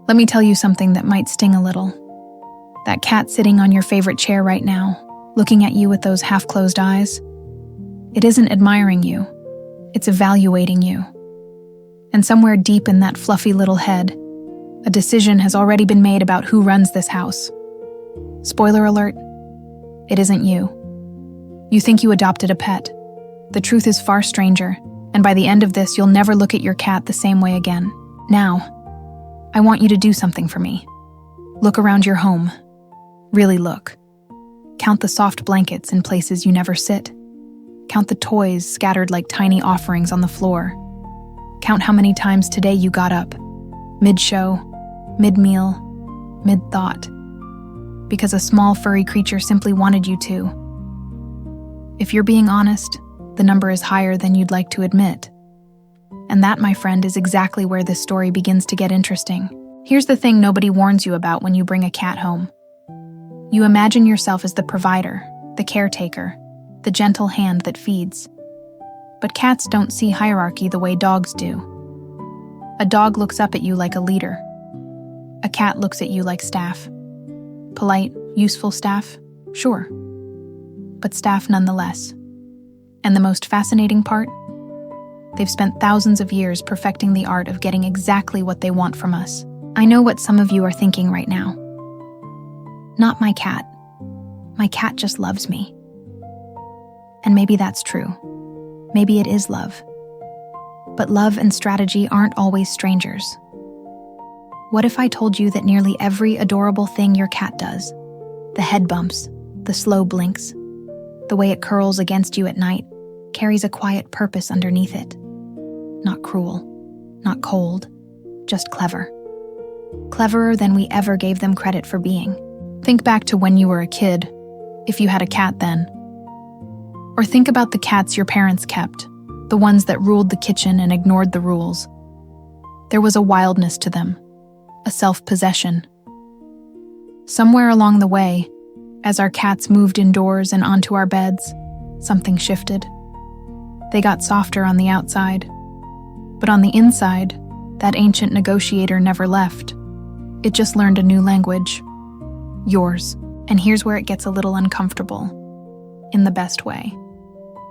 Let me tell you something that might sting a little. That cat sitting on your favorite chair right now, looking at you with those half-closed eyes, it isn't admiring you, it's evaluating you. And somewhere deep in that fluffy little head, a decision has already been made about who runs this house. Spoiler alert, it isn't you. You think you adopted a pet. The truth is far stranger, and by the end of this, you'll never look at your cat the same way again. Now, I want you to do something for me. Look around your home. Really look. Count the soft blankets in places you never sit. Count the toys scattered like tiny offerings on the floor. Count how many times today you got up. Mid-show, mid-meal, mid-thought. Because a small furry creature simply wanted you to. If you're being honest, the number is higher than you'd like to admit. And that, my friend, is exactly where this story begins to get interesting. Here's the thing nobody warns you about when you bring a cat home. You imagine yourself as the provider, the caretaker, the gentle hand that feeds. But cats don't see hierarchy the way dogs do. A dog looks up at you like a leader. A cat looks at you like staff. Polite, useful staff? Sure. But staff nonetheless. And the most fascinating part? They've spent thousands of years perfecting the art of getting exactly what they want from us. I know what some of you are thinking right now. Not my cat. My cat just loves me. And maybe that's true. Maybe it is love. But love and strategy aren't always strangers. What if I told you that nearly every adorable thing your cat does, the head bumps, the slow blinks, the way it curls against you at night, carries a quiet purpose underneath it? Not cruel, not cold, just clever. Cleverer than we ever gave them credit for being. Think back to when you were a kid, if you had a cat then. Or think about the cats your parents kept, the ones that ruled the kitchen and ignored the rules. There was a wildness to them, a self-possession. Somewhere along the way, as our cats moved indoors and onto our beds, something shifted. They got softer on the outside, but on the inside, that ancient negotiator never left. It just learned a new language. Yours. And here's where it gets a little uncomfortable. In the best way.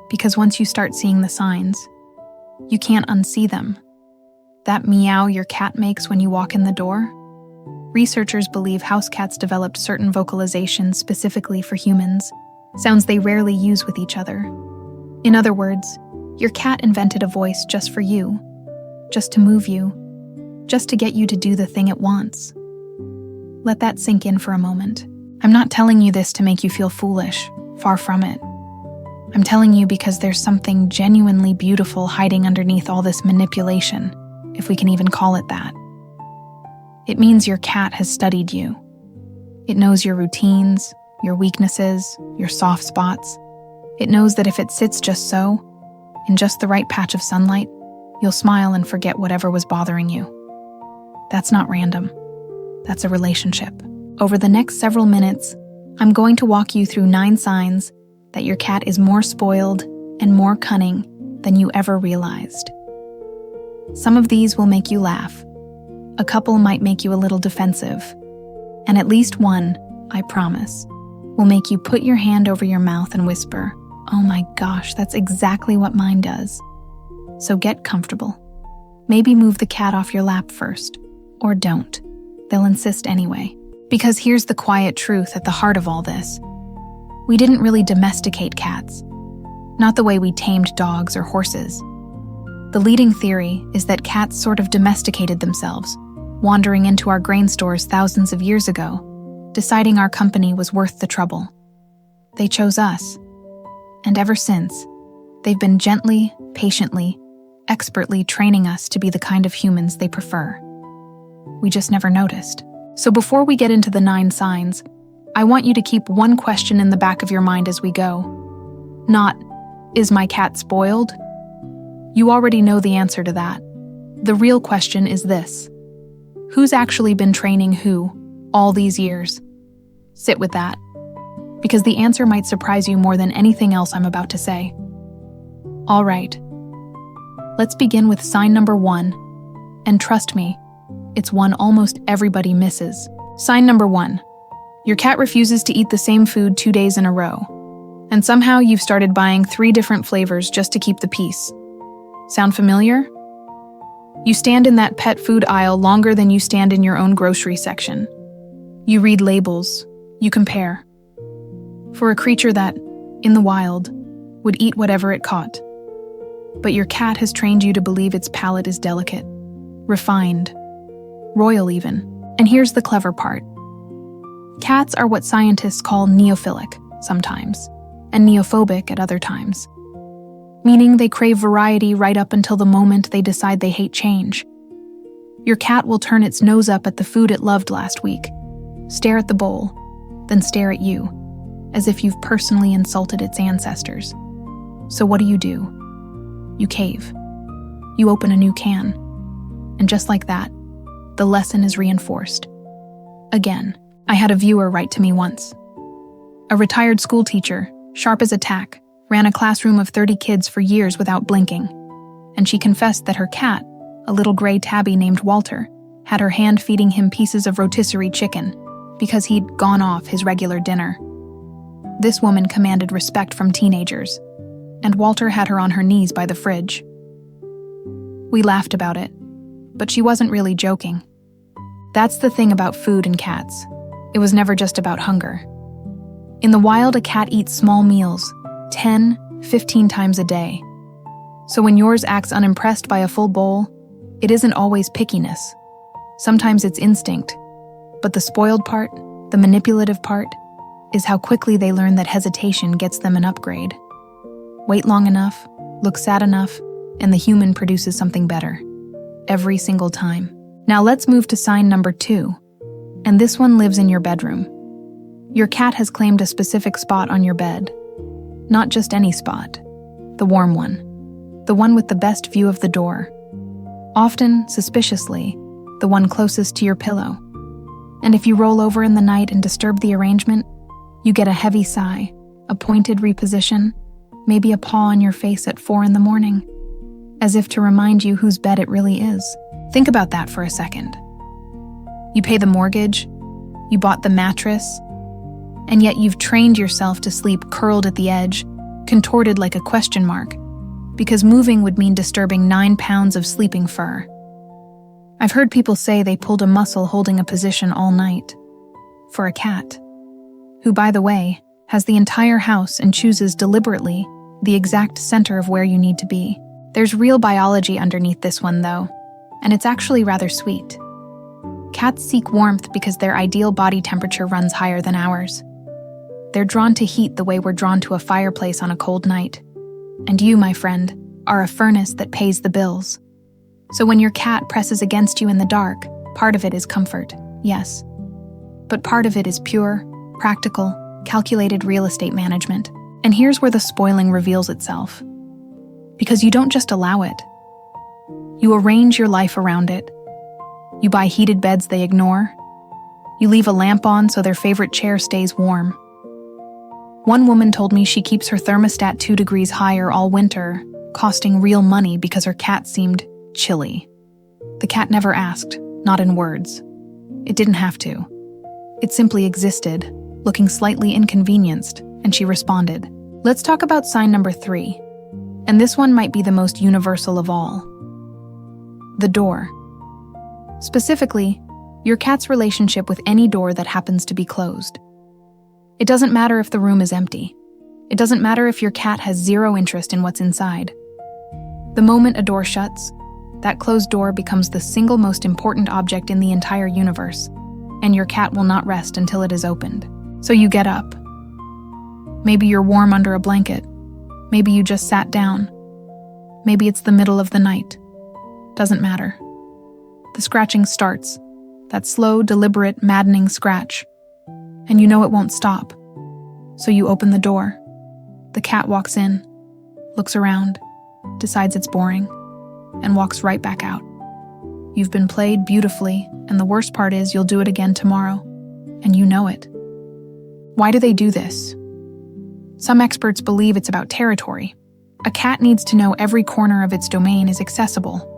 Because once you start seeing the signs, you can't unsee them. That meow your cat makes when you walk in the door? Researchers believe house cats developed certain vocalizations specifically for humans, sounds they rarely use with each other. In other words, your cat invented a voice just for you, just to move you, just to get you to do the thing it wants. Let that sink in for a moment. I'm not telling you this to make you feel foolish, far from it. I'm telling you because there's something genuinely beautiful hiding underneath all this manipulation, if we can even call it that. It means your cat has studied you. It knows your routines, your weaknesses, your soft spots. It knows that if it sits just so, in just the right patch of sunlight, you'll smile and forget whatever was bothering you. That's not random. That's a relationship. Over the next several minutes, I'm going to walk you through 9 signs that your cat is more spoiled and more cunning than you ever realized. Some of these will make you laugh. A couple might make you a little defensive. And at least one, I promise, will make you put your hand over your mouth and whisper, "Oh my gosh, that's exactly what mine does." So get comfortable. Maybe move the cat off your lap first. Or don't. They'll insist anyway. Because here's the quiet truth at the heart of all this. We didn't really domesticate cats. Not the way we tamed dogs or horses. The leading theory is that cats sort of domesticated themselves, wandering into our grain stores thousands of years ago, deciding our company was worth the trouble. They chose us. And ever since, they've been gently, patiently, expertly training us to be the kind of humans they prefer. We just never noticed. So before we get into the 9 signs, I want you to keep one question in the back of your mind as we go. Not, is my cat spoiled? You already know the answer to that. The real question is this. Who's actually been training who all these years? Sit with that. Because the answer might surprise you more than anything else I'm about to say. All right. Let's begin with sign number 1. And trust me, it's one almost everybody misses. Sign number 1. Your cat refuses to eat the same food 2 days in a row. And somehow you've started buying 3 different flavors just to keep the peace. Sound familiar? You stand in that pet food aisle longer than you stand in your own grocery section. You read labels. You compare. For a creature that, in the wild, would eat whatever it caught. But your cat has trained you to believe its palate is delicate, refined, royal even. And here's the clever part. Cats are what scientists call neophilic sometimes, and neophobic at other times. Meaning they crave variety right up until the moment they decide they hate change. Your cat will turn its nose up at the food it loved last week, stare at the bowl, then stare at you, as if you've personally insulted its ancestors. So what do? You cave. You open a new can. And just like that, the lesson is reinforced. Again, I had a viewer write to me once. A retired school teacher, sharp as a tack, ran a classroom of 30 kids for years without blinking. And she confessed that her cat, a little gray tabby named Walter, had her hand feeding him pieces of rotisserie chicken because he'd gone off his regular dinner. This woman commanded respect from teenagers, and Walter had her on her knees by the fridge. We laughed about it, but she wasn't really joking. That's the thing about food and cats. It was never just about hunger. In the wild, a cat eats small meals, 10, 15 times a day. So when yours acts unimpressed by a full bowl, it isn't always pickiness. Sometimes it's instinct. But the spoiled part, the manipulative part, is how quickly they learn that hesitation gets them an upgrade. Wait long enough, look sad enough, and the human produces something better. Every single time. Now let's move to sign number 2. And this one lives in your bedroom. Your cat has claimed a specific spot on your bed. Not just any spot. The warm one. The one with the best view of the door. Often, suspiciously, the one closest to your pillow. And if you roll over in the night and disturb the arrangement, you get a heavy sigh, a pointed reposition, maybe a paw on your face at 4 a.m, as if to remind you whose bed it really is. Think about that for a second. You pay the mortgage, you bought the mattress, and yet you've trained yourself to sleep curled at the edge, contorted like a question mark, because moving would mean disturbing 9 pounds of sleeping fur. I've heard people say they pulled a muscle holding a position all night. For a cat, who, by the way, has the entire house and chooses deliberately the exact center of where you need to be. There's real biology underneath this one, though, and it's actually rather sweet. Cats seek warmth because their ideal body temperature runs higher than ours. They're drawn to heat the way we're drawn to a fireplace on a cold night. And you, my friend, are a furnace that pays the bills. So when your cat presses against you in the dark, part of it is comfort, yes. But part of it is pure, practical, calculated real estate management. And here's where the spoiling reveals itself. Because you don't just allow it. You arrange your life around it. You buy heated beds they ignore. You leave a lamp on so their favorite chair stays warm. One woman told me she keeps her thermostat 2 degrees higher all winter, costing real money because her cat seemed chilly. The cat never asked, not in words. It didn't have to. It simply existed, looking slightly inconvenienced, and she responded. Let's talk about sign number 3. And this one might be the most universal of all. The door. Specifically, your cat's relationship with any door that happens to be closed. It doesn't matter if the room is empty. It doesn't matter if your cat has zero interest in what's inside. The moment a door shuts, that closed door becomes the single most important object in the entire universe, and your cat will not rest until it is opened. So you get up. Maybe you're warm under a blanket. Maybe you just sat down. Maybe it's the middle of the night. Doesn't matter. The scratching starts, that slow, deliberate, maddening scratch. And you know it won't stop. So you open the door. The cat walks in, looks around, decides it's boring, and walks right back out. You've been played beautifully, and the worst part is you'll do it again tomorrow, and you know it. Why do they do this? Some experts believe it's about territory, A cat needs to know every corner of its domain is accessible.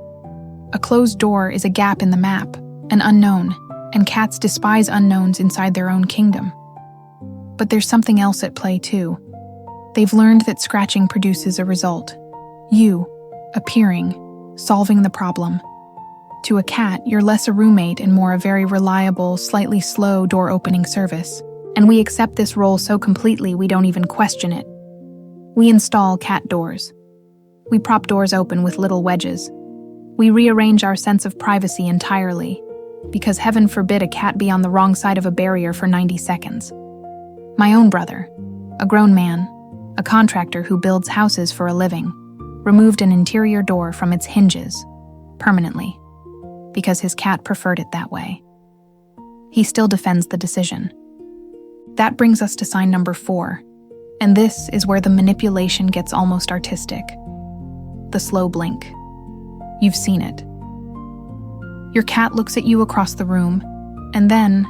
A closed door is a gap in the map, an unknown, and cats despise unknowns inside their own kingdom. But there's something else at play too. They've learned that scratching produces a result. You, appearing, solving the problem. To a cat, you're less a roommate and more a very reliable, slightly slow door-opening service. And we accept this role so completely we don't even question it. We install cat doors. We prop doors open with little wedges. We rearrange our sense of privacy entirely, because heaven forbid a cat be on the wrong side of a barrier for 90 seconds. My own brother, a grown man, a contractor who builds houses for a living, removed an interior door from its hinges, permanently, because his cat preferred it that way. He still defends the decision. That brings us to sign number 4, and this is where the manipulation gets almost artistic. The slow blink. You've seen it. Your cat looks at you across the room, and then,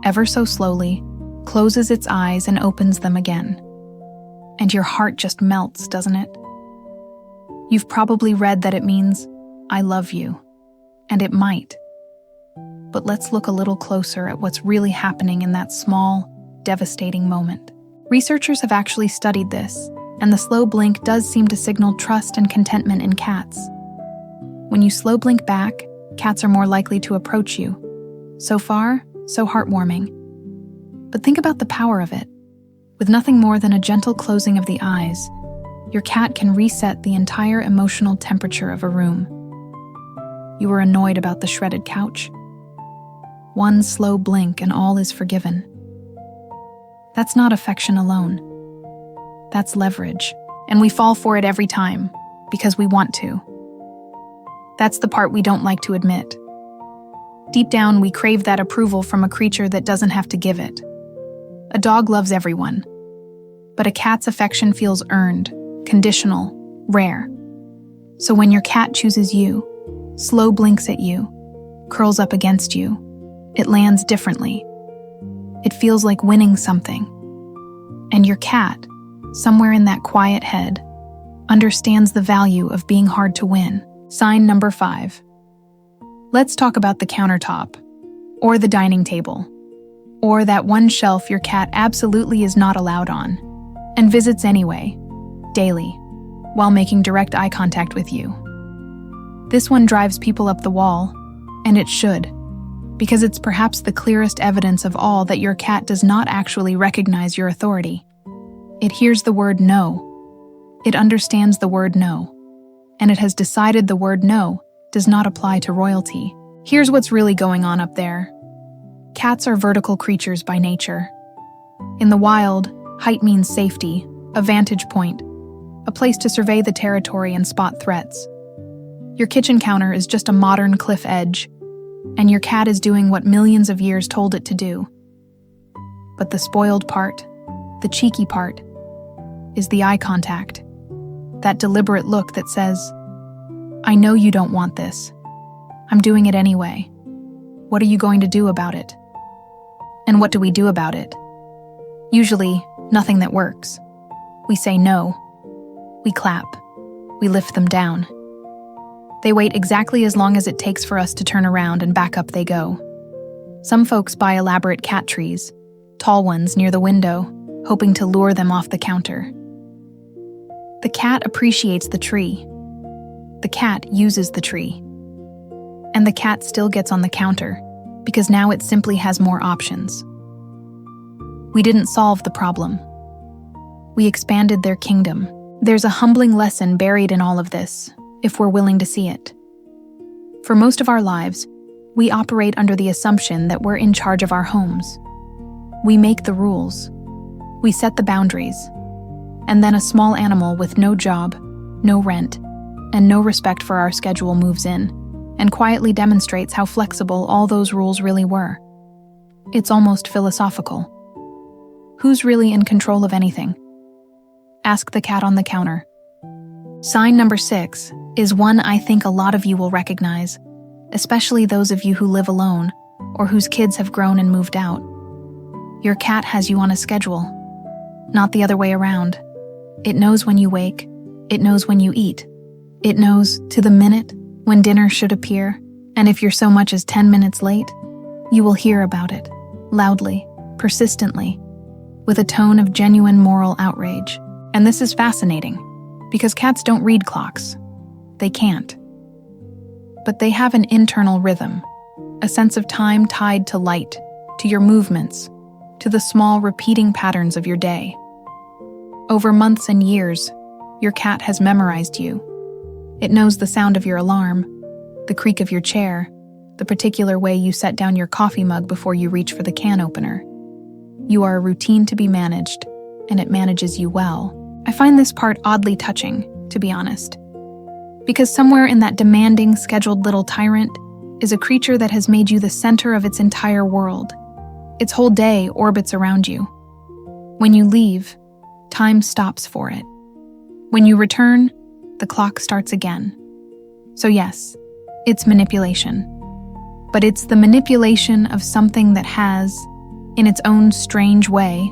ever so slowly, closes its eyes and opens them again. And your heart just melts, doesn't it? You've probably read that it means, I love you. And it might. But let's look a little closer at what's really happening in that small, devastating moment. Researchers have actually studied this, and the slow blink does seem to signal trust and contentment in cats. When you slow blink back, cats are more likely to approach you. So far, so heartwarming. But think about the power of it. With nothing more than a gentle closing of the eyes, your cat can reset the entire emotional temperature of a room. You were annoyed about the shredded couch. One slow blink and all is forgiven. That's not affection alone. That's leverage, and we fall for it every time, because we want to. That's the part we don't like to admit. Deep down, we crave that approval from a creature that doesn't have to give it. A dog loves everyone, but a cat's affection feels earned, conditional, rare. So when your cat chooses you, slow blinks at you, curls up against you, it lands differently. It feels like winning something. And your cat, somewhere in that quiet head, understands the value of being hard to win. Sign number 5. Let's talk about the countertop, or the dining table, or that one shelf your cat absolutely is not allowed on, and visits anyway, daily, while making direct eye contact with you. This one drives people up the wall, and it should, because it's perhaps the clearest evidence of all that your cat does not actually recognize your authority. It hears the word no. It understands the word no. And it has decided the word no does not apply to royalty. Here's what's really going on up there. Cats are vertical creatures by nature. In the wild, height means safety, a vantage point, a place to survey the territory and spot threats. Your kitchen counter is just a modern cliff edge, and your cat is doing what millions of years told it to do. But the spoiled part, the cheeky part, is the eye contact. That deliberate look that says, I know you don't want this. I'm doing it anyway. What are you going to do about it? And what do we do about it? Usually, nothing that works. We say no. We clap. We lift them down. They wait exactly as long as it takes for us to turn around, and back up they go. Some folks buy elaborate cat trees, tall ones near the window, hoping to lure them off the counter. The cat appreciates the tree. The cat uses the tree. And the cat still gets on the counter, because now it simply has more options. We didn't solve the problem. We expanded their kingdom. There's a humbling lesson buried in all of this, if we're willing to see it. For most of our lives, we operate under the assumption that we're in charge of our homes. We make the rules. We set the boundaries. And then a small animal with no job, no rent, and no respect for our schedule moves in and quietly demonstrates how flexible all those rules really were. It's almost philosophical. Who's really in control of anything? Ask the cat on the counter. Sign number 6 is one I think a lot of you will recognize, especially those of you who live alone or whose kids have grown and moved out. Your cat has you on a schedule, not the other way around. It knows when you wake, It knows when you eat. It knows, to the minute, when dinner should appear, and if you're so much as 10 minutes late, you will hear about it, loudly, persistently, with a tone of genuine moral outrage. And this is fascinating, because cats don't read clocks. They can't. But they have an internal rhythm, a sense of time tied to light, to your movements, to the small repeating patterns of your day. Over months and years, your cat has memorized you. It knows the sound of your alarm, the creak of your chair, the particular way you set down your coffee mug before you reach for the can opener. You are a routine to be managed, and it manages you well. I find this part oddly touching, to be honest. Because somewhere in that demanding, scheduled little tyrant is a creature that has made you the center of its entire world. Its whole day orbits around you. When you leave, time stops for it. When you return, the clock starts again. So yes, it's manipulation. But it's the manipulation of something that has, in its own strange way,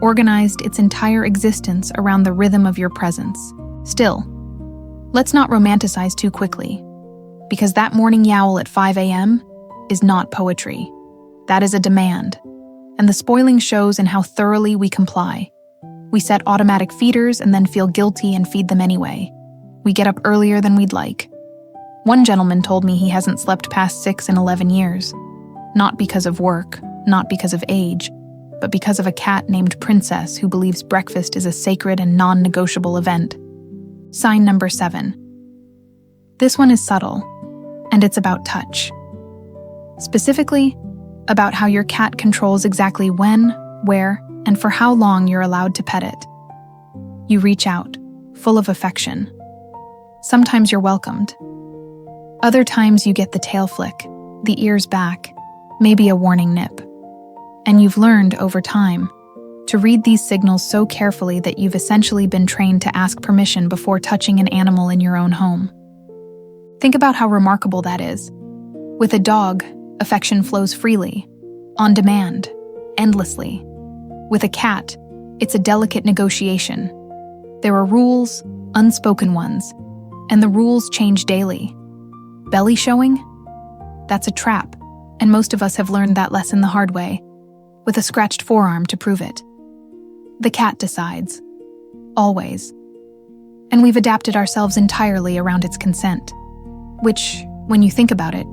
organized its entire existence around the rhythm of your presence. Still, let's not romanticize too quickly, because that morning yowl at 5 a.m. is not poetry. That is a demand, and the spoiling shows in how thoroughly we comply. We set automatic feeders and then feel guilty and feed them anyway. We get up earlier than we'd like. One gentleman told me he hasn't slept past 6 in 11 years. Not because of work, not because of age, but because of a cat named Princess who believes breakfast is a sacred and non-negotiable event. Sign number 7. This one is subtle, and it's about touch. Specifically, about how your cat controls exactly when, where, and for how long you're allowed to pet it. You reach out, full of affection. Sometimes you're welcomed. Other times you get the tail flick, the ears back, maybe a warning nip. And you've learned, over time, to read these signals so carefully that you've essentially been trained to ask permission before touching an animal in your own home. Think about how remarkable that is. With a dog, affection flows freely, on demand, endlessly. With a cat, it's a delicate negotiation. There are rules, unspoken ones, and the rules change daily. Belly showing? That's a trap, and most of us have learned that lesson the hard way, with a scratched forearm to prove it. The cat decides. Always. And we've adapted ourselves entirely around its consent, which, when you think about it,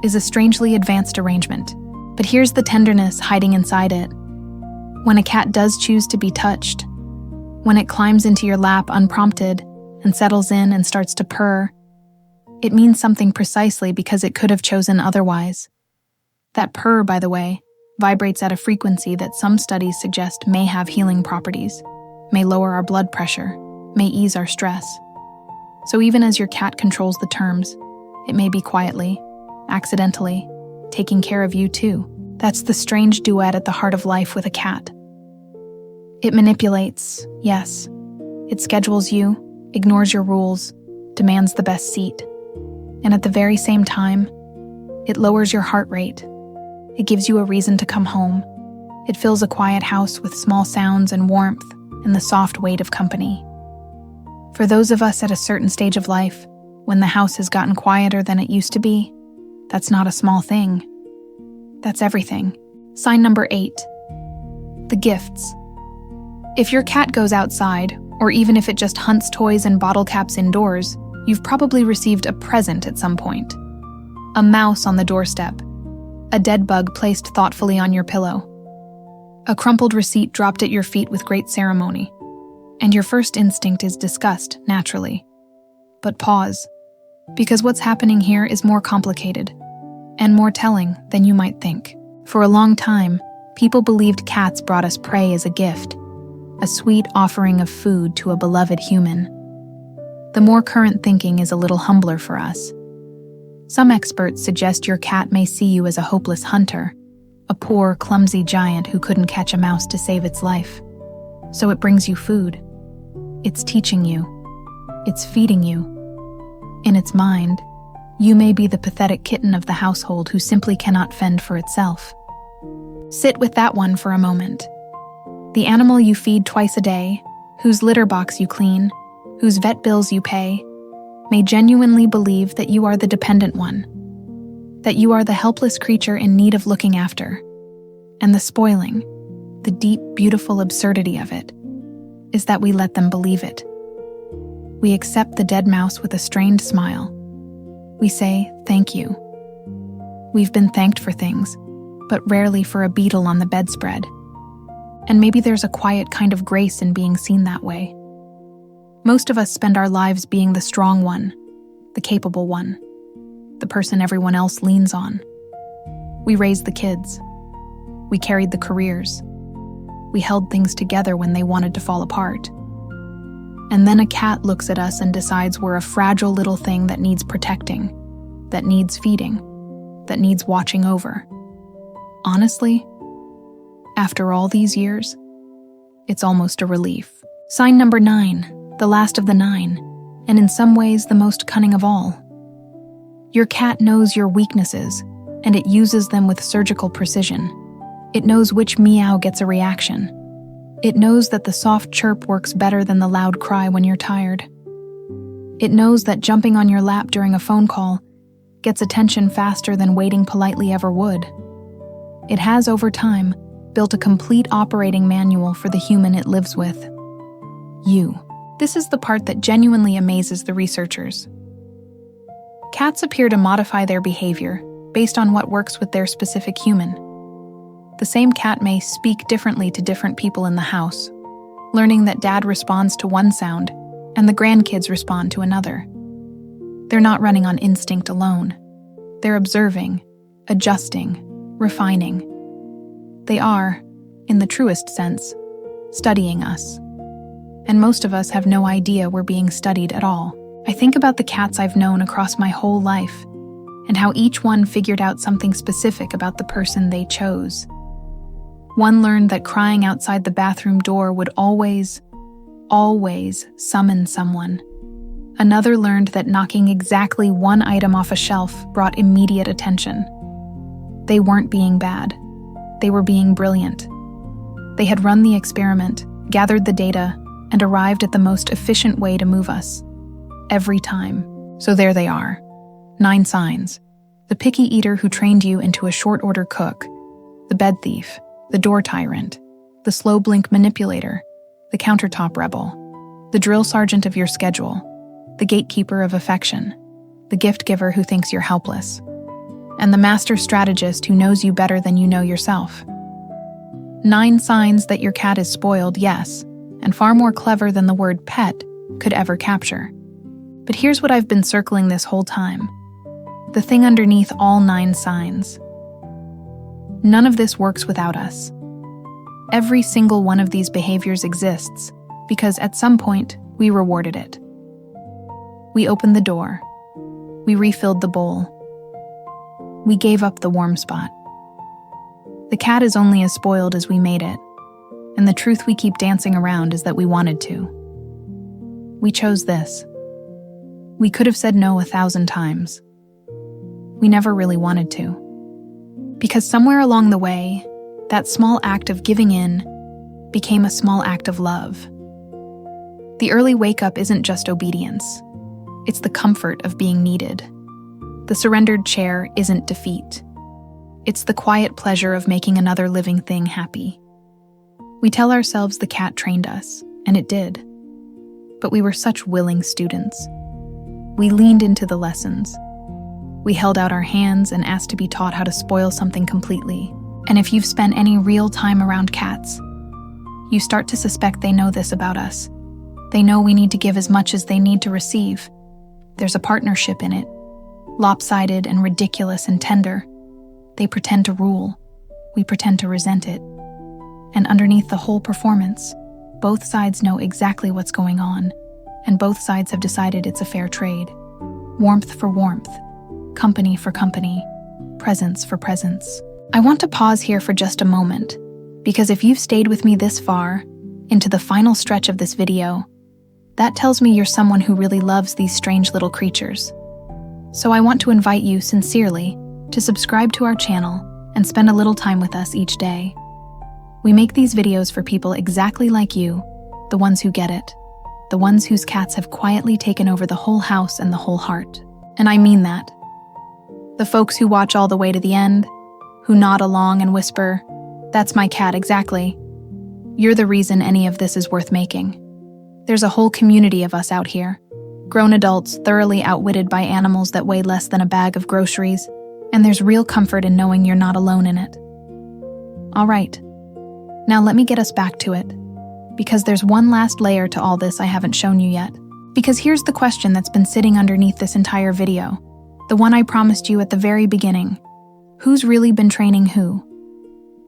is a strangely advanced arrangement. But here's the tenderness hiding inside it. When a cat does choose to be touched, when it climbs into your lap unprompted and settles in and starts to purr, it means something precisely because it could have chosen otherwise. That purr, by the way, vibrates at a frequency that some studies suggest may have healing properties, may lower our blood pressure, may ease our stress. So even as your cat controls the terms, it may be quietly, accidentally, taking care of you too. That's the strange duet at the heart of life with a cat. It manipulates, yes. It schedules you, ignores your rules, demands the best seat. And at the very same time, it lowers your heart rate. It gives you a reason to come home. It fills a quiet house with small sounds and warmth and the soft weight of company. For those of us at a certain stage of life, when the house has gotten quieter than it used to be, that's not a small thing. That's everything. Sign number 8. The gifts. If your cat goes outside, or even if it just hunts toys and bottle caps indoors, you've probably received a present at some point. A mouse on the doorstep. A dead bug placed thoughtfully on your pillow. A crumpled receipt dropped at your feet with great ceremony. And your first instinct is disgust, naturally. But pause, because what's happening here is more complicated and more telling than you might think. For a long time, people believed cats brought us prey as a gift, a sweet offering of food to a beloved human. The more current thinking is a little humbler for us. Some experts suggest your cat may see you as a hopeless hunter, a poor, clumsy giant who couldn't catch a mouse to save its life. So it brings you food. It's teaching you. It's feeding you. In its mind, you may be the pathetic kitten of the household who simply cannot fend for itself. Sit with that one for a moment. The animal you feed twice a day, whose litter box you clean, whose vet bills you pay, may genuinely believe that you are the dependent one, that you are the helpless creature in need of looking after. And the spoiling, the deep, beautiful absurdity of it, is that we let them believe it. We accept the dead mouse with a strained smile. We say, "Thank you." We've been thanked for things, but rarely for a beetle on the bedspread. And maybe there's a quiet kind of grace in being seen that way. Most of us spend our lives being the strong one, the capable one, the person everyone else leans on. We raised the kids. We carried the careers. We held things together when they wanted to fall apart. And then a cat looks at us and decides we're a fragile little thing that needs protecting, that needs feeding, that needs watching over. Honestly, after all these years, it's almost a relief. Sign number 9, the last of the 9, and in some ways the most cunning of all. Your cat knows your weaknesses, and it uses them with surgical precision. It knows which meow gets a reaction. It knows that the soft chirp works better than the loud cry when you're tired. It knows that jumping on your lap during a phone call gets attention faster than waiting politely ever would. It has, over time, built a complete operating manual for the human it lives with. You. This is the part that genuinely amazes the researchers. Cats appear to modify their behavior based on what works with their specific human. The same cat may speak differently to different people in the house, learning that dad responds to one sound and the grandkids respond to another. They're not running on instinct alone. They're observing, adjusting, refining. They are, in the truest sense, studying us. And most of us have no idea we're being studied at all. I think about the cats I've known across my whole life, and how each one figured out something specific about the person they chose. One learned that crying outside the bathroom door would always summon someone. Another learned that knocking exactly one item off a shelf brought immediate attention. They weren't being bad. They were being brilliant. They had run the experiment, gathered the data, and arrived at the most efficient way to move us. Every time. So there they are. 9 signs. The picky eater who trained you into a short-order cook. The bed thief. The door tyrant. The slow blink manipulator. The countertop rebel. The drill sergeant of your schedule. The gatekeeper of affection. The gift giver who thinks you're helpless. And the master strategist who knows you better than you know yourself. 9 signs that your cat is spoiled, yes, and far more clever than the word pet could ever capture. But here's what I've been circling this whole time. The thing underneath all 9 signs. None of this works without us. Every single one of these behaviors exists because at some point we rewarded it. We opened the door. We refilled the bowl. We gave up the warm spot. The cat is only as spoiled as we made it, and the truth we keep dancing around is that we wanted to. We chose this. We could have said no 1,000 times. We never really wanted to. Because somewhere along the way, that small act of giving in became a small act of love. The early wake-up isn't just obedience. It's the comfort of being needed. The surrendered chair isn't defeat. It's the quiet pleasure of making another living thing happy. We tell ourselves the cat trained us, and it did. But we were such willing students. We leaned into the lessons. We held out our hands and asked to be taught how to spoil something completely. And if you've spent any real time around cats, you start to suspect they know this about us. They know we need to give as much as they need to receive. There's a partnership in it, lopsided and ridiculous and tender. They pretend to rule. We pretend to resent it. And underneath the whole performance, both sides know exactly what's going on, and both sides have decided it's a fair trade. Warmth for warmth, company for company, presence for presence. I want to pause here for just a moment, because if you've stayed with me this far, into the final stretch of this video, that tells me you're someone who really loves these strange little creatures. So I want to invite you sincerely to subscribe to our channel and spend a little time with us each day. We make these videos for people exactly like you, the ones who get it, the ones whose cats have quietly taken over the whole house and the whole heart. And I mean that. The folks who watch all the way to the end, who nod along and whisper, "That's my cat exactly." You're the reason any of this is worth making. There's a whole community of us out here, grown adults thoroughly outwitted by animals that weigh less than a bag of groceries, and there's real comfort in knowing you're not alone in it. All right, now let me get us back to it, because there's one last layer to all this I haven't shown you yet. Because here's the question that's been sitting underneath this entire video, the one I promised you at the very beginning. Who's really been training who?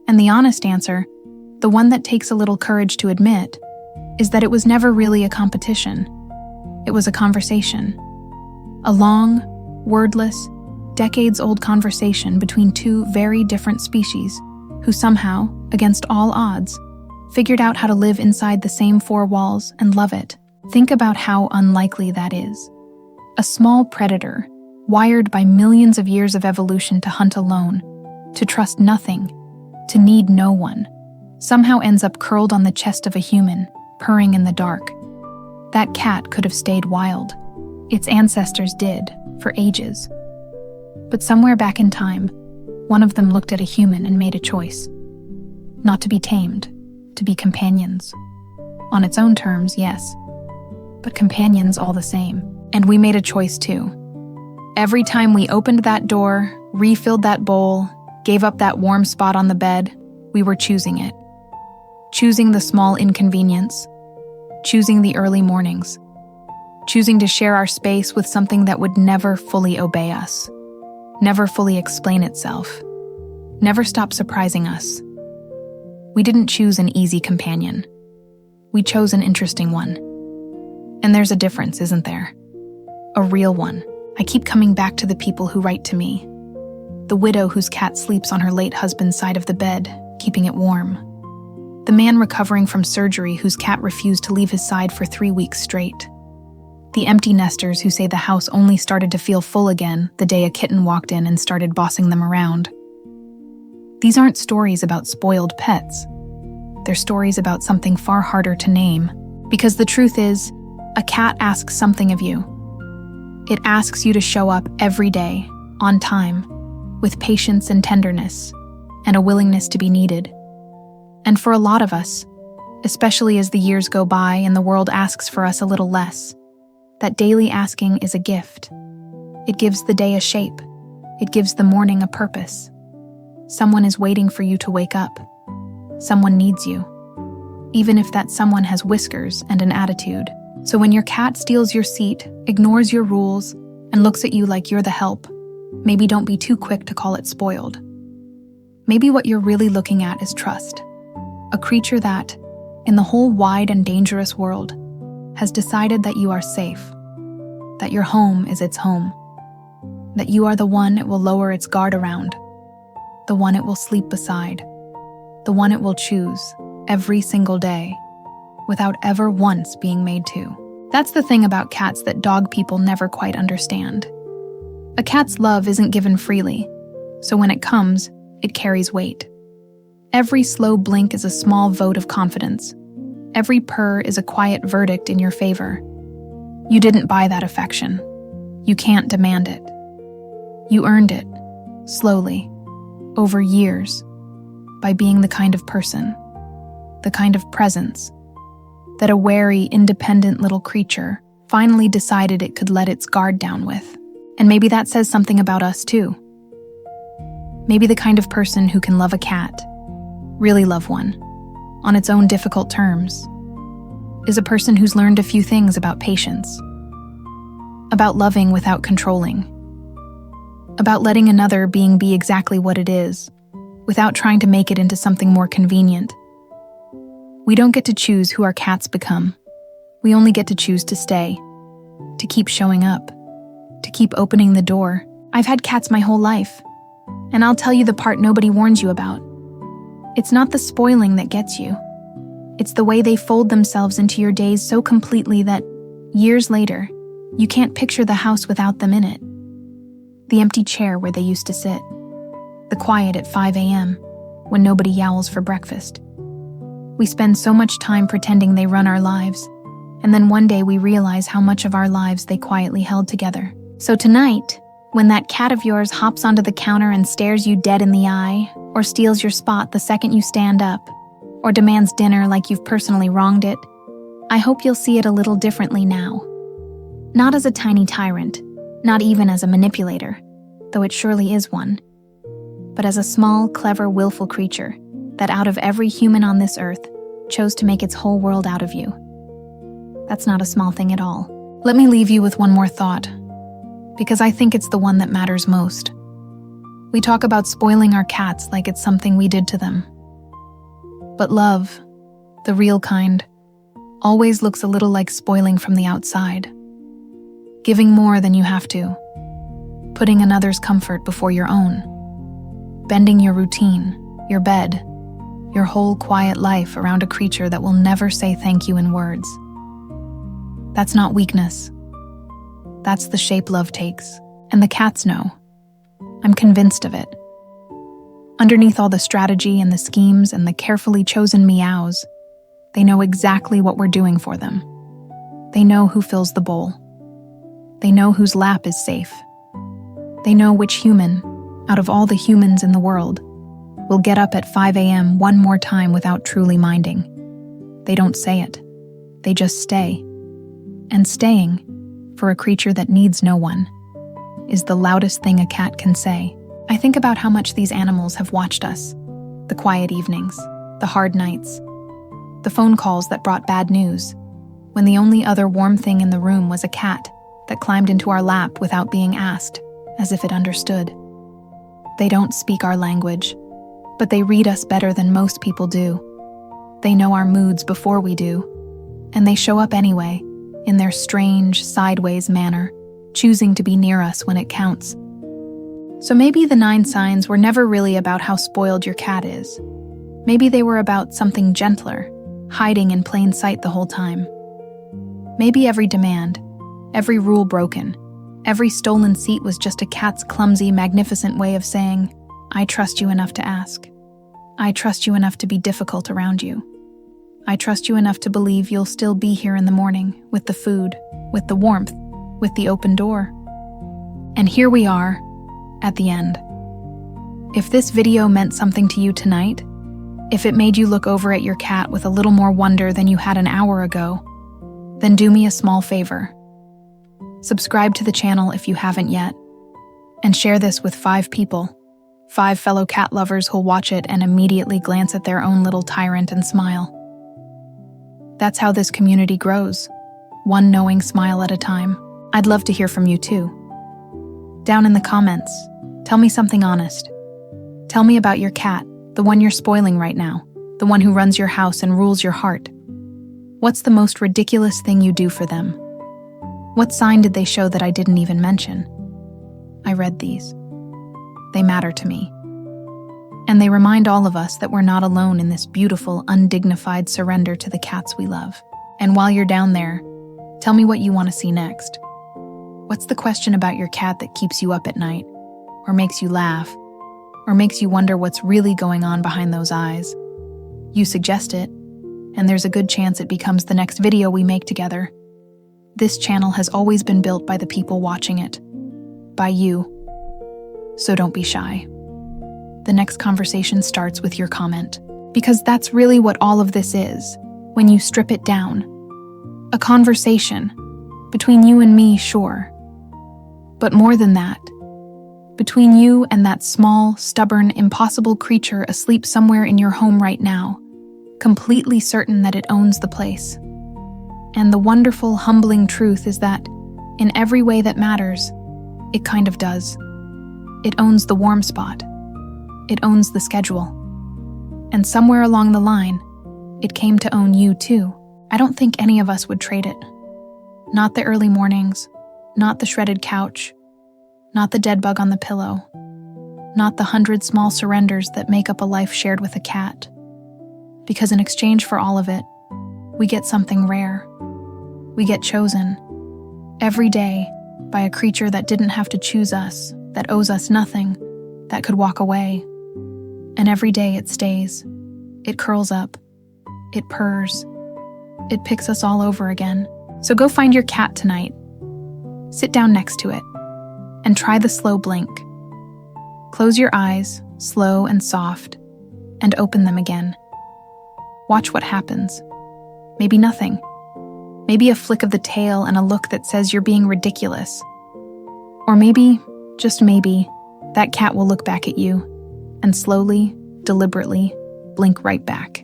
And the honest answer, the one that takes a little courage to admit, is that it was never really a competition. It was a conversation. A long, wordless, decades-old conversation between two very different species who somehow, against all odds, figured out how to live inside the same four walls and love it. Think about how unlikely that is. A small predator, wired by millions of years of evolution to hunt alone, to trust nothing, to need no one, somehow ends up curled on the chest of a human, purring in the dark. That cat could have stayed wild. Its ancestors did, for ages. But somewhere back in time, one of them looked at a human and made a choice. Not to be tamed, to be companions. On its own terms, yes. But companions all the same. And we made a choice too. Every time we opened that door, refilled that bowl, gave up that warm spot on the bed, we were choosing it. Choosing the small inconvenience. Choosing the early mornings. Choosing to share our space with something that would never fully obey us. Never fully explain itself. Never stop surprising us. We didn't choose an easy companion. We chose an interesting one. And there's a difference, isn't there? A real one. I keep coming back to the people who write to me. The widow whose cat sleeps on her late husband's side of the bed, keeping it warm. The man recovering from surgery whose cat refused to leave his side for 3 weeks straight. The empty nesters who say the house only started to feel full again the day a kitten walked in and started bossing them around. These aren't stories about spoiled pets. They're stories about something far harder to name. Because the truth is, a cat asks something of you. It asks you to show up every day, on time, with patience and tenderness, and a willingness to be needed. And for a lot of us, especially as the years go by and the world asks for us a little less, that daily asking is a gift. It gives the day a shape. It gives the morning a purpose. Someone is waiting for you to wake up. Someone needs you. Even if that someone has whiskers and an attitude. So when your cat steals your seat, ignores your rules, and looks at you like you're the help, maybe don't be too quick to call it spoiled. Maybe what you're really looking at is trust. A creature that, in the whole wide and dangerous world, has decided that you are safe, that your home is its home, that you are the one it will lower its guard around, the one it will sleep beside, the one it will choose every single day, without ever once being made to. That's the thing about cats that dog people never quite understand. A cat's love isn't given freely, so when it comes, it carries weight. Every slow blink is a small vote of confidence. Every purr is a quiet verdict in your favor. You didn't buy that affection. You can't demand it. You earned it, slowly, over years, by being the kind of person, the kind of presence, that a wary, independent little creature finally decided it could let its guard down with. And maybe that says something about us too. Maybe the kind of person who can love a cat, really love one, on its own difficult terms, is a person who's learned a few things about patience, about loving without controlling, about letting another being be exactly what it is, without trying to make it into something more convenient. We don't get to choose who our cats become. We only get to choose to stay, to keep showing up, to keep opening the door. I've had cats my whole life, and I'll tell you the part nobody warns you about. It's not the spoiling that gets you. It's the way they fold themselves into your days so completely that, years later, you can't picture the house without them in it. The empty chair where they used to sit. The quiet at 5 a.m. when nobody yowls for breakfast. We spend so much time pretending they run our lives, And then one day we realize how much of our lives they quietly held together. So tonight, when that cat of yours hops onto the counter and stares you dead in the eye, or steals your spot the second you stand up, or demands dinner like you've personally wronged it, I hope you'll see it a little differently now. Not as a tiny tyrant, not even as a manipulator, though it surely is one, but as a small, clever, willful creature that out of every human on this earth chose to make its whole world out of you. That's not a small thing at all. Let me leave you with one more thought, because I think it's the one that matters most. We talk about spoiling our cats like it's something we did to them. But love, the real kind, always looks a little like spoiling from the outside. Giving more than you have to. Putting another's comfort before your own. Bending your routine, your bed, your whole quiet life around a creature that will never say thank you in words. That's not weakness. That's the shape love takes, and the cats know. I'm convinced of it. Underneath all the strategy and the schemes and the carefully chosen meows, they know exactly what we're doing for them. They know who fills the bowl. They know whose lap is safe. They know which human, out of all the humans in the world, will get up at 5 a.m. one more time without truly minding. They don't say it. They just stay. And staying, for a creature that needs no one, is the loudest thing a cat can say. I think about how much these animals have watched us. The quiet evenings, the hard nights, the phone calls that brought bad news, when the only other warm thing in the room was a cat that climbed into our lap without being asked, as if it understood. They don't speak our language, but they read us better than most people do. They know our moods before we do, and they show up anyway, in their strange, sideways manner, choosing to be near us when it counts. So maybe the 9 signs were never really about how spoiled your cat is. Maybe they were about something gentler, hiding in plain sight the whole time. Maybe every demand, every rule broken, every stolen seat was just a cat's clumsy, magnificent way of saying, I trust you enough to ask. I trust you enough to be difficult around you. I trust you enough to believe you'll still be here in the morning, with the food, with the warmth, with the open door. And here we are, at the end. If this video meant something to you tonight, if it made you look over at your cat with a little more wonder than you had an hour ago, then do me a small favor. Subscribe to the channel if you haven't yet, and share this with 5 people, 5 fellow cat lovers who'll watch it and immediately glance at their own little tyrant and smile. That's how this community grows, one knowing smile at a time. I'd love to hear from you too. Down in the comments, tell me something honest. Tell me about your cat, the one you're spoiling right now, the one who runs your house and rules your heart. What's the most ridiculous thing you do for them? What sign did they show that I didn't even mention? I read these. They matter to me. And they remind all of us that we're not alone in this beautiful, undignified surrender to the cats we love. And while you're down there, tell me what you want to see next. What's the question about your cat that keeps you up at night, or makes you laugh, or makes you wonder what's really going on behind those eyes? You suggest it, and there's a good chance it becomes the next video we make together. This channel has always been built by the people watching it. By you. So don't be shy. The next conversation starts with your comment, because that's really what all of this is, when you strip it down. A conversation, between you and me, sure. But more than that, between you and that small, stubborn, impossible creature asleep somewhere in your home right now, completely certain that it owns the place. And the wonderful, humbling truth is that, in every way that matters, it kind of does. It owns the warm spot. It owns the schedule. And somewhere along the line, it came to own you too. I don't think any of us would trade it. Not the early mornings, not the shredded couch, not the dead bug on the pillow, not the 100 small surrenders that make up a life shared with a cat. Because in exchange for all of it, we get something rare. We get chosen, every day, by a creature that didn't have to choose us, that owes us nothing, that could walk away. And every day it stays. It curls up. It purrs. It picks us all over again. So go find your cat tonight. Sit down next to it and try the slow blink. Close your eyes, slow and soft, and open them again. Watch what happens. Maybe nothing. Maybe a flick of the tail and a look that says you're being ridiculous. Or maybe, just maybe, that cat will look back at you and slowly, deliberately, blink right back.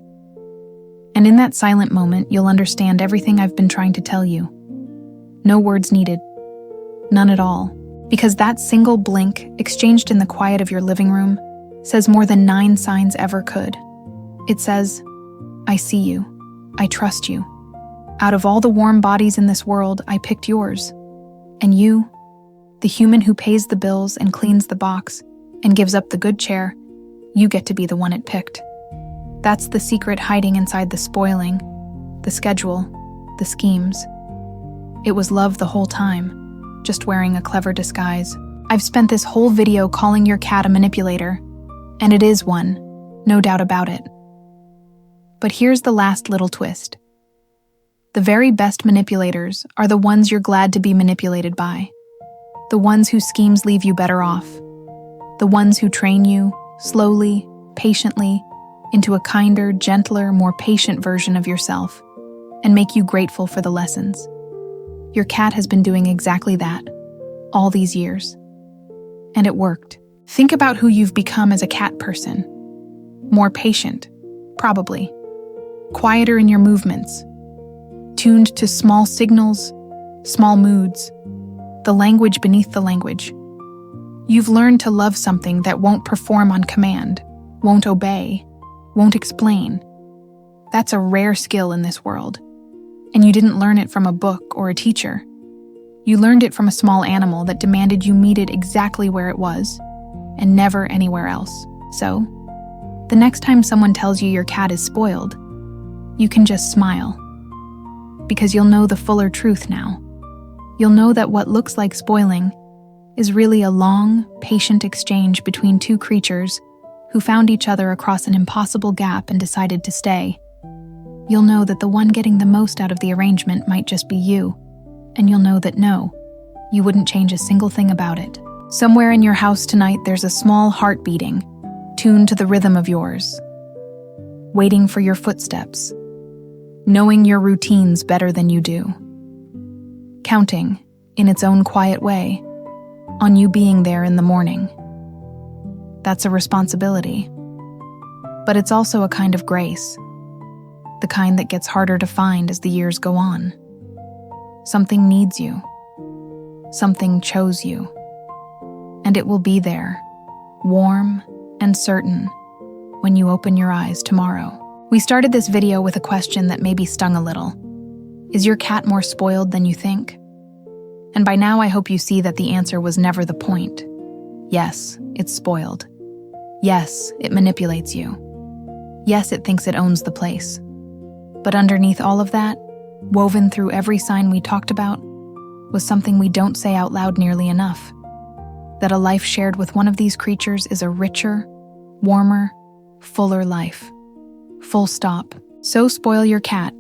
And in that silent moment, you'll understand everything I've been trying to tell you. No words needed. None at all. Because that single blink, exchanged in the quiet of your living room, says more than 9 signs ever could. It says, I see you. I trust you. Out of all the warm bodies in this world, I picked yours. And you, the human who pays the bills and cleans the box and gives up the good chair, you get to be the one it picked. That's the secret hiding inside the spoiling, the schedule, the schemes. It was love the whole time, just wearing a clever disguise. I've spent this whole video calling your cat a manipulator, and it is one, no doubt about it. But here's the last little twist. The very best manipulators are the ones you're glad to be manipulated by. The ones whose schemes leave you better off. The ones who train you, slowly, patiently, into a kinder, gentler, more patient version of yourself, and make you grateful for the lessons. Your cat has been doing exactly that, all these years. And it worked. Think about who you've become as a cat person. More patient, probably. Quieter in your movements. Tuned to small signals, small moods. The language beneath the language. You've learned to love something that won't perform on command, won't obey, won't explain. That's a rare skill in this world. And you didn't learn it from a book or a teacher. You learned it from a small animal that demanded you meet it exactly where it was, and never anywhere else. So, the next time someone tells you your cat is spoiled, you can just smile. Because you'll know the fuller truth now. You'll know that what looks like spoiling is really a long, patient exchange between two creatures who found each other across an impossible gap and decided to stay. You'll know that the one getting the most out of the arrangement might just be you, and you'll know that no, you wouldn't change a single thing about it. Somewhere in your house tonight, there's a small heart beating, tuned to the rhythm of yours, waiting for your footsteps, knowing your routines better than you do, counting, in its own quiet way, on you being there in the morning. That's a responsibility. But it's also a kind of grace, the kind that gets harder to find as the years go on. Something needs you. Something chose you. And it will be there, warm and certain, when you open your eyes tomorrow. We started this video with a question that maybe stung a little. Is your cat more spoiled than you think? And by now I hope you see that the answer was never the point. Yes, it's spoiled. Yes, it manipulates you. Yes, it thinks it owns the place. But underneath all of that, woven through every sign we talked about, was something we don't say out loud nearly enough. That a life shared with one of these creatures is a richer, warmer, fuller life. Full stop. So spoil your cat.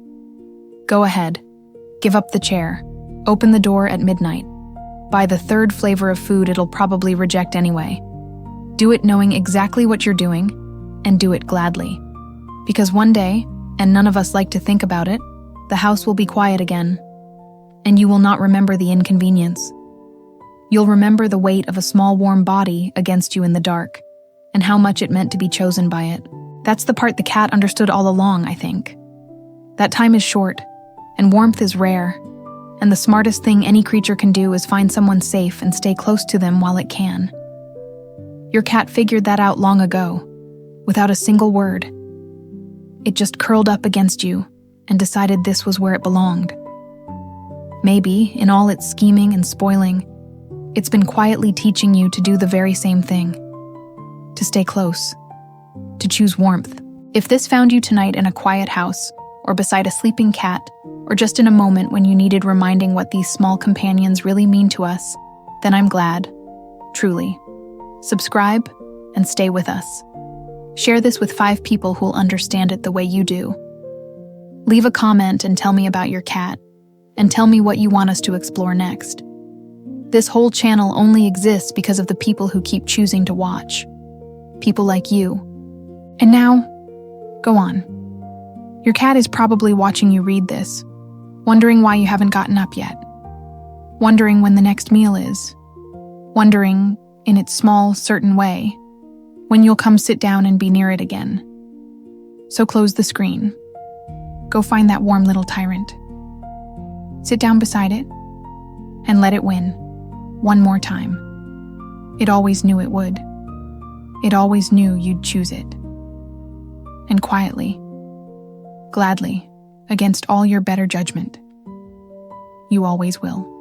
Go ahead. Give up the chair. Open the door at midnight. Buy the third flavor of food it'll probably reject anyway. Do it knowing exactly what you're doing, and do it gladly. Because one day, and none of us like to think about it, the house will be quiet again, and you will not remember the inconvenience. You'll remember the weight of a small warm body against you in the dark, and how much it meant to be chosen by it. That's the part the cat understood all along, I think. That time is short, and warmth is rare, and the smartest thing any creature can do is find someone safe and stay close to them while it can. Your cat figured that out long ago, without a single word. It just curled up against you and decided this was where it belonged. Maybe, in all its scheming and spoiling, it's been quietly teaching you to do the very same thing. To stay close. To choose warmth. If this found you tonight in a quiet house, or beside a sleeping cat, or just in a moment when you needed reminding what these small companions really mean to us, then I'm glad. Truly. Subscribe and stay with us. Share this with 5 people who'll understand it the way you do. Leave a comment and tell me about your cat, and tell me what you want us to explore next. This whole channel only exists because of the people who keep choosing to watch. People like you. And now, go on. Your cat is probably watching you read this, wondering why you haven't gotten up yet. Wondering when the next meal is. Wondering, in its small, certain way, when you'll come sit down and be near it again. So close the screen. Go find that warm little tyrant. Sit down beside it and let it win. One more time. It always knew it would. It always knew you'd choose it. And quietly, gladly, against all your better judgment, you always will.